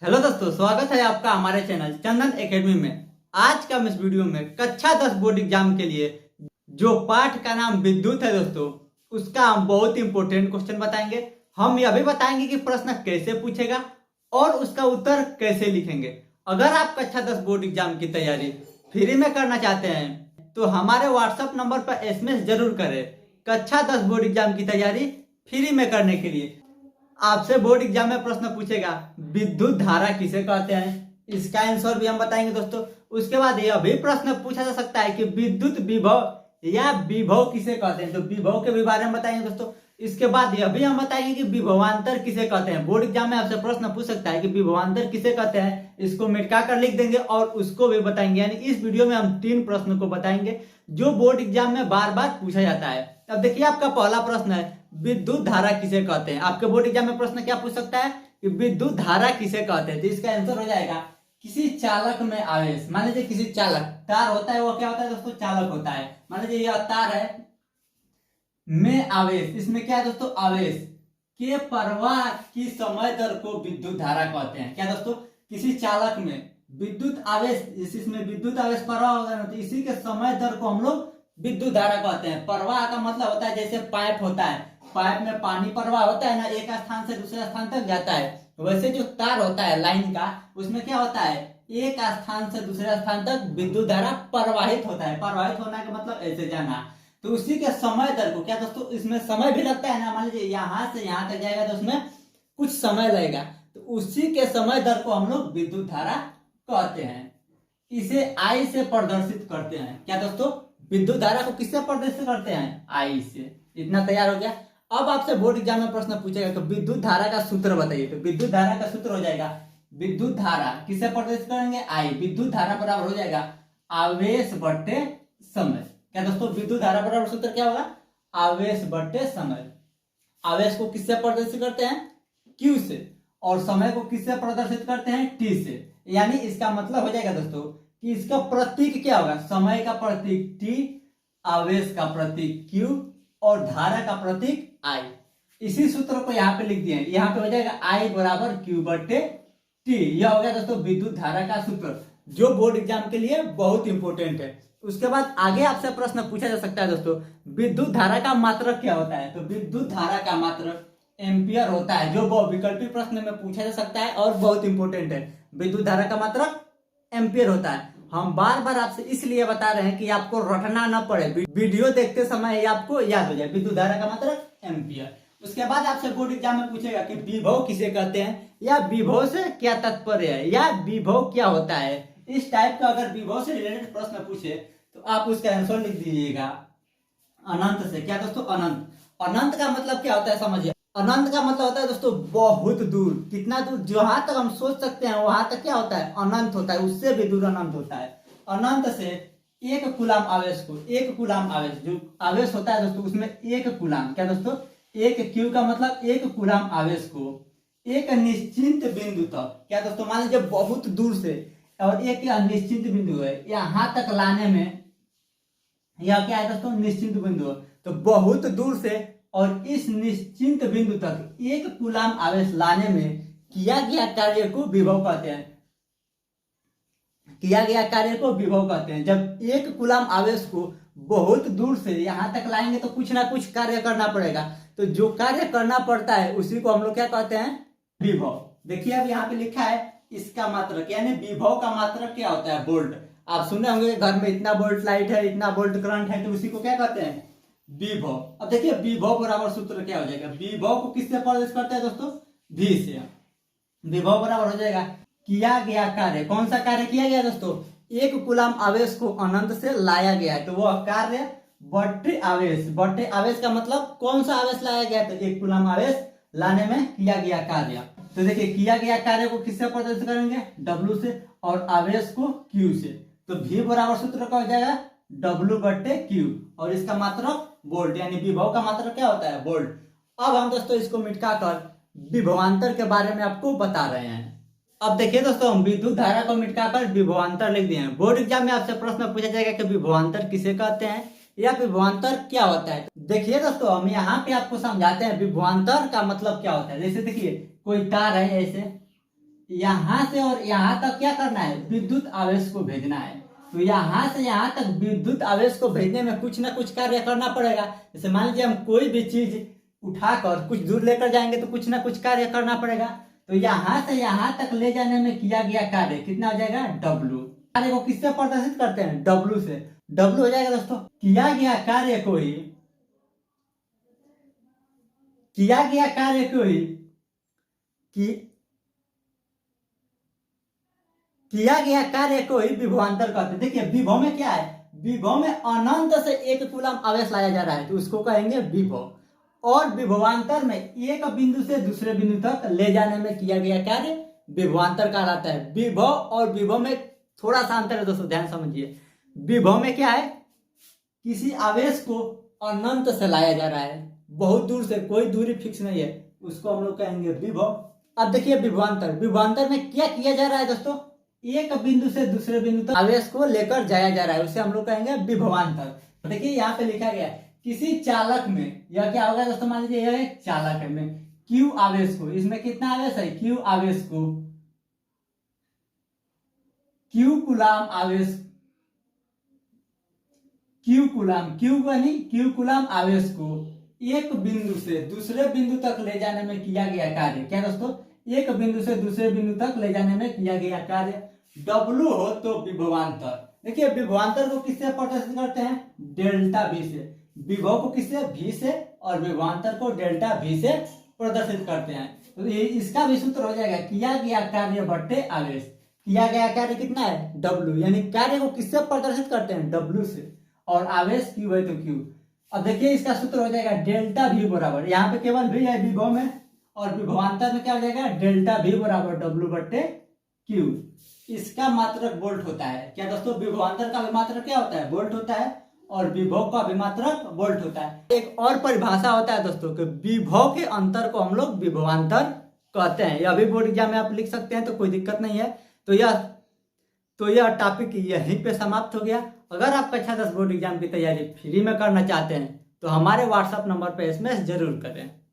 Hello दोस्तों, स्वागत है आपका हमारे चैनल चंदन एकेडमी में। आज का हम इस वीडियो में कक्षा 10 बोर्ड एग्जाम के लिए जो पाठ का नाम विद्युत है दोस्तों, उसका हम बहुत इंपॉर्टेंट क्वेश्चन बताएंगे। हम यह भी बताएंगे कि प्रश्न कैसे पूछेगा और उसका उत्तर कैसे लिखेंगे। अगर आप कक्षा 10 बोर्ड एग्जाम की तैयारी फ्री में करना चाहते हैं तो हमारे व्हाट्सएप नंबर पर एसएमएस जरूर करें। कक्षा 10 बोर्ड एग्जाम की तैयारी फ्री में करने के लिए आपसे बोर्ड एग्जाम में प्रश्न पूछेगा विद्युत धारा किसे कहते हैं, इसका आंसर भी हम बताएंगे दोस्तों। उसके बाद यह भी प्रश्न पूछा जा सकता है कि विद्युत विभव या विभव किसे कहते हैं, तो विभव के भी बारे में बताएंगे दोस्तों। इसके बाद यह भी हम बताएंगे कि विभवांतर किसे कहते हैं। बोर्ड एग्जाम में आपसे प्रश्न पूछ सकता है कि विभवांतर किसे कहते हैं, इसको मिटका कर लिख देंगे और उसको भी बताएंगे। यानी इस वीडियो में हम 3 प्रश्न को बताएंगे जो बोर्ड एग्जाम में बार बार पूछा जाता है। अब देखिए, आपका पहला प्रश्न है विद्युत धारा किसे कहते हैं। आपके बोर्ड एग्जाम में प्रश्न क्या पूछ सकता है कि विद्युत धारा किसे कहते हैं, तो इसका आंसर हो जाएगा किसी चालक में आवेश। मान लीजिए किसी चालक तार होता है, वो क्या होता है दोस्तों, चालक होता है। मान लीजिए यह तार है में आवेश, इसमें क्या है दोस्तों, आवेश के प्रवाह की समय दर को विद्युत धारा कहते हैं। क्या दोस्तों, किसी चालक में विद्युत आवेश, इसमें विद्युत आवेश प्रवाह होगा ना, तो इसी के समय दर को हम लोग विद्युत धारा कहते हैं। प्रवाह का मतलब होता है जैसे पाइप होता है, पाइप में पानी प्रवाह होता है ना, एक स्थान से दूसरे स्थान तक जाता है। वैसे जो तार होता है लाइन का, उसमें क्या होता है, एक स्थान से दूसरे स्थान तक विद्युत धारा प्रवाहित होता है। प्रवाहित होना का मतलब ऐसे जाना, तो उसी के समय दर को, क्या दोस्तों, इसमें समय भी लगता है ना। मान लीजिए यहाँ से यहाँ तक जाएगा तो उसमें कुछ समय लगेगा, तो उसी के समय दर को हम लोग विद्युत धारा कहते हैं। इसे आई से प्रदर्शित करते हैं। क्या दोस्तों, विद्युत धारा को किससे प्रदर्शित करते हैं, आई से। इतना तैयार हो गया। अब आपसे बोर्ड एग्जाम में प्रश्न पूछेगा तो विद्युत धारा का सूत्र बताइए। तो विद्युत धारा का सूत्र हो जाएगा, विद्युत धारा किससे प्रदर्शित करेंगे, आई। विद्युत धारा बराबर हो जाएगा आवेश बट्टे समय। क्या दोस्तों, विद्युत धारा बराबर सूत्र क्या होगा, आवेश बट्टे समय। आवेश को किससे प्रदर्शित करते हैं, क्यू से, और समय को किससे प्रदर्शित करते हैं, टी से। यानी इसका मतलब हो जाएगा दोस्तों कि इसका प्रतीक क्या होगा, समय का प्रतीक टी, आवेश का प्रतीक क्यू और धारा का प्रतीक आई। इसी सूत्र को यहाँ पे लिख दिए, यहाँ पे हो जाएगा आई बराबर क्यू बट्टे टी। यह हो गया दोस्तों विद्युत धारा का सूत्र, जो बोर्ड एग्जाम के लिए बहुत इंपॉर्टेंट है। उसके बाद आगे आपसे प्रश्न पूछा जा सकता है दोस्तों, विद्युत धारा का मात्रक क्या होता है। तो विद्युत धारा का मात्रक एम्पियर होता है, जो विकल्पी प्रश्न में पूछा जा सकता है और बहुत इंपॉर्टेंट है। विद्युत धारा का मात्रक एम्पियर होता है। हम बार बार आपसे इसलिए बता रहे हैं कि आपको रटना न पड़े, वीडियो देखते समय आपको याद हो जाए। विद्युत धारा का मात्रक एम्पियर। उसके बाद आपसे बोर्ड एग्जाम में पूछेगा कि विभव किसे कहते हैं, या विभव से क्या तात्पर्य है, या विभव क्या होता है। इस टाइप का अगर विभव से रिलेटेड प्रश्न पूछे तो आप उसका आंसर लिख दीजिएगा अनंत से। क्या दोस्तों, अनंत। अनंत का मतलब क्या होता है समझिए। अनंत का मतलब होता है दोस्तों बहुत दूर। कितना दूर, जहां तक हम सोच सकते हैं वहां तक क्या होता है, अनंत होता है। उससे भी दूर अनंत होता है। अनंत से एक कूलाम आवेश को, एक कूलाम आवेश जो आवेश होता है दोस्तों, उसमें एक कूलाम, क्या दोस्तों, एक क्यू का मतलब एक कूलाम आवेश को एक निश्चित बिंदु तक, क्या दोस्तों, मान लीजिए बहुत दूर से और एक निश्चित बिंदु है, यहां तक लाने में, यह क्या है दोस्तों, निश्चित बिंदु। तो बहुत दूर से और इस निश्चित बिंदु तक एक कूलाम आवेश लाने में किया गया कार्य को विभव कहते हैं। किया गया कार्य को विभव कहते हैं। जब एक कूलाम आवेश को बहुत दूर से यहां तक लाएंगे तो कुछ ना कुछ कार्य करना पड़ेगा, तो जो कार्य करना पड़ता है उसी को हम लोग क्या कहते हैं, विभव। देखिए अब यहाँ पे लिखा है इसका मात्रक, यानी विभव का मात्रक क्या होता है, वोल्ट। आप सुने होंगे घर में इतना वोल्ट लाइट है, इतना वोल्ट करंट है, तो उसी को क्या कहते हैं, विभव। अब देखिए विभव बराबर सूत्र क्या हो जाएगा, विभव को किससे प्रदर्शित करते हैं दोस्तों, V से। विभव बराबर हो जाएगा किया गया कार्य। कौन सा कार्य किया गया दोस्तों, एक कूलाम आवेश को अनंत से लाया गया है, तो वह कार्य बट्टे आवेश। बट्टे आवेश का मतलब कौन सा आवेश लाया गया, तो एक कूलाम आवेश लाने में किया गया कार्य। तो देखिए किया गया कार्य को किससे प्रदर्शित करेंगे, W से, और आवेश को Q से। तो V बराबर सूत्र का हो जाएगा W बट्टे Q, और इसका मात्रक वोल्ट, यानी विभव का मात्रक क्या होता है, वोल्ट। अब हम दोस्तों इसको मिटका कर विभवांतर के बारे में आपको बता रहे हैं। अब देखिए दोस्तों, हम विद्युत धारा को मिटकाकर विभवांतर लिख दिए हैं। बोर्ड एग्जाम में आपसे प्रश्न पूछा जाएगा कि विभवांतर किसे कहते हैं या विभवांतर क्या होता है। देखिए दोस्तों, हम यहाँ पे आपको समझाते हैं विभवांतर का मतलब क्या होता है। जैसे देखिए कोई तार है, ऐसे यहाँ से और यहाँ तक क्या करना है, विद्युत आवेश को भेजना है। तो यहाँ से यहाँ तक विद्युत आवेश को भेजने में कुछ ना कुछ कार्य करना पड़ेगा। जैसे मान लीजिए हम कोई भी चीज उठाकर कुछ दूर लेकर जाएंगे तो कुछ ना कुछ कार्य करना पड़ेगा। तो यहाँ से यहाँ तक ले जाने में किया गया कार्य कितना हो जाएगा, W। कार्य को किससे प्रदर्शित करते हैं, W से। W हो जाएगा दोस्तों किया गया कार्य को ही, किया गया कार्य को ही किया गया कार्य को ही विभवांतर कहते हैं। देखिए विभव में क्या है, विभव में अनंत से 1 कूलम आवेश लाया जा रहा है तो उसको कहेंगे विभव। और विभवांतर में एक बिंदु से दूसरे बिंदु तक ले जाने में किया गया कार्य विभवांतर कहलाता है। विभव और विभव में थोड़ा सा अंतर है दोस्तों, ध्यान समझिए। विभव में क्या है, किसी आवेश को अनंत से लाया जा रहा है, बहुत दूर से, कोई दूरी फिक्स नहीं है, उसको हम लोग कहेंगे विभव। अब देखिए विभवांतर, विभवांतर में क्या किया जा रहा है दोस्तों, एक बिंदु से दूसरे बिंदु तक आवेश को लेकर जाया जा रहा है, उसे हम लोग कहेंगे विभवांतर। देखिए यहाँ पे लिखा गया है किसी चालक में, यह क्या होगा दोस्तों, मान लीजिए यह एक चालक है में Q आवेश को, इसमें कितना आवेश है, Q आवेश को, Q कूलम आवेश, Q कूलम, Q कूलम आवेश को एक बिंदु से दूसरे बिंदु तक ले जाने में किया गया कार्य, क्या दोस्तों, एक बिंदु से दूसरे बिंदु तक ले जाने में किया गया कार्य W हो तो विभवांतर। देखिए विभवांतर को किससे प्रदर्शित करते हैं, डेल्टा V से। विभव को किससे, V से, और विभवांतर को डेल्टा V से प्रदर्शित करते हैं। तो ये इसका भी सूत्र हो जाएगा किया गया कार्य बट्टे आवेश। किया गया कार्य कितना है, W, यानी कार्य को किससे प्रदर्शित करते हैं, W से, और आवेश Q है तो Q। अब देखिए इसका सूत्र हो जाएगा डेल्टा V बराबर, यहाँ पे केवल V है विभव में, और विभवांतर में क्या हो जाएगा, डेल्टा V बराबर W बट्टे Q। इसका मात्रक वोल्ट होता है। क्या दोस्तों, विभवांतर का भी मात्रक क्या होता है, वोल्ट होता है, और विभव का भी मात्रक वोल्ट होता है। एक और परिभाषा होता है दोस्तों कि विभव के अंतर को हम लोग विभवांतर कहते हैं। यह भी बोर्ड एग्जाम में आप लिख सकते हैं तो कोई दिक्कत नहीं है। तो यह टॉपिक यहीं पे समाप्त हो गया। अगर आप कक्षा 10 बोर्ड एग्जाम की तैयारी फ्री में करना चाहते हैं तो हमारे व्हाट्सएप नंबर पर SMS जरूर करें।